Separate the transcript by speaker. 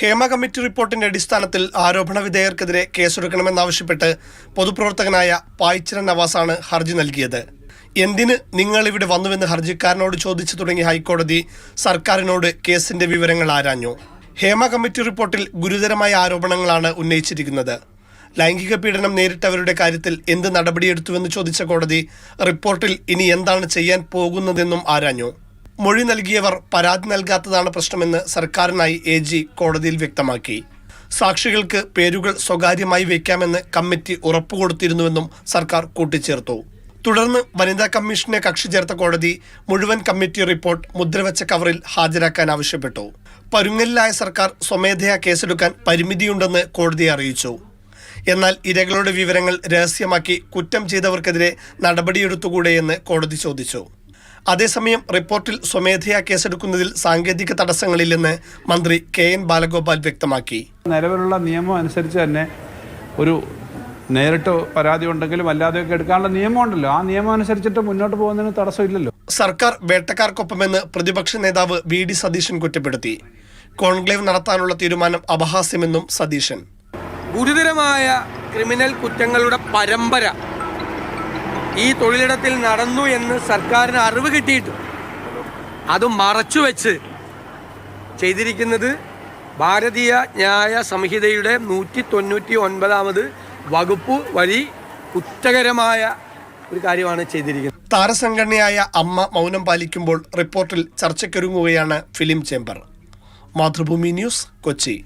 Speaker 1: Hema committee റിപ്പോർട്ടിന്റെ അടിസ്ഥാനത്തിൽ ആരോപണ വിധേയർക്കെതിരെ കേസെടുക്കണമെന്നാവശ്യപ്പെട്ട് പൊതുപ്രവർത്തകനായ പായിച്ചിറ നവാസാണ് ഹർജി നൽകിയത്. എന്തിന് നിങ്ങൾ ഇവിടെ വന്നുവെന്ന് ഹർജിക്കാരനോട് ചോദിച്ചു തുടങ്ങിയ ഹൈക്കോടതി സർക്കാരിനോട് കേസിന്റെ വിവരങ്ങൾ ആരാഞ്ഞു. ഹേമ കമ്മിറ്റി റിപ്പോർട്ടിൽ ഗുരുതരമായ ആരോപണങ്ങളാണ് ഉന്നയിച്ചിരിക്കുന്നത്. ലൈംഗിക പീഡനം നേരിട്ടവരുടെ കാര്യത്തിൽ എന്ത് നടപടിയെടുത്തുവെന്ന് ചോദിച്ച കോടതി റിപ്പോർട്ടിൽ ഇനി എന്താണ് ചെയ്യാൻ പോകുന്നതെന്നും ആരാഞ്ഞു. മൊഴി നൽകിയവർ പരാതി നൽകാത്തതാണ് പ്രശ്നമെന്ന് സർക്കാരിനായി AG കോടതിയിൽ വ്യക്തമാക്കി. സാക്ഷികൾക്ക് പേരുകൾ സ്വകാര്യമായി വയ്ക്കാമെന്ന് കമ്മിറ്റി ഉറപ്പുകൊടുത്തിരുന്നുവെന്നും സർക്കാർ കൂട്ടിച്ചേർത്തു. തുടർന്ന് വനിതാ കമ്മീഷനെ കക്ഷി ചേർത്ത കോടതി മുഴുവൻ കമ്മിറ്റി റിപ്പോർട്ട് മുദ്രവെച്ച കവറിൽ ഹാജരാക്കാൻ ആവശ്യപ്പെട്ടു. പരുങ്ങലിലായ സർക്കാർ സ്വമേധയാ കേസെടുക്കാൻ പരിമിതിയുണ്ടെന്ന് കോടതിയെ അറിയിച്ചു. എന്നാൽ ഇരകളുടെ വിവരങ്ങൾ രഹസ്യമാക്കി കുറ്റം ചെയ്തവർക്കെതിരെ നടപടിയെടുത്തുകൂടെയെന്ന് കോടതി ചോദിച്ചു. അതേസമയം റിപ്പോർട്ടിൽ സ്വമേധയാ കേസെടുക്കുന്നതിൽ സാങ്കേതിക തടസ്സങ്ങളില്ലെന്ന് മന്ത്രി KN ബാലഗോപാൽ വ്യക്തമാക്കി.
Speaker 2: നിലവിലുള്ള നിയമം അനുസരിച്ച് തന്നെ ഒരു നേരിട്ട് പരാതി ഉണ്ടെങ്കിലും അല്ലാതെയൊക്കെ എടുക്കാനുള്ള നിയമമുണ്ടല്ലോ. ആ നിയമം അനുസരിച്ചിട്ട് മുന്നോട്ട് പോകുന്നതിന് തടസ്സമില്ലല്ലോ.
Speaker 1: സർക്കാർ വേട്ടക്കാർക്കൊപ്പമെന്ന് പ്രതിപക്ഷ നേതാവ് VD സതീശൻ കുറ്റപ്പെടുത്തി. കോൺക്ലേവ് നടത്താനുള്ള തീരുമാനം അപഹാസ്യമെന്നും സതീശൻ.
Speaker 3: ഗുരുതരമായ ക്രിമിനൽ കുറ്റങ്ങളുടെ പരമ്പര ഈ തൊഴിലിടത്തിൽ നടന്നു എന്ന് സർക്കാരിന് അറിവ് കിട്ടിയിട്ടും അത് മറച്ചുവെച്ച് ചെയ്തിരിക്കുന്നത് ഭാരതീയ ന്യായ സംഹിതയുടെ 199 വകുപ്പ് വഴി കുറ്റകരമായ ഒരു കാര്യമാണ് ചെയ്തിരിക്കുന്നത്.
Speaker 1: താരസംഘടനയായ അമ്മ മൗനം പാലിക്കുമ്പോൾ റിപ്പോർട്ടിൽ ചർച്ചയ്ക്കൊരുങ്ങുകയാണ് film chamber. Mathrubhumi news, Kochi.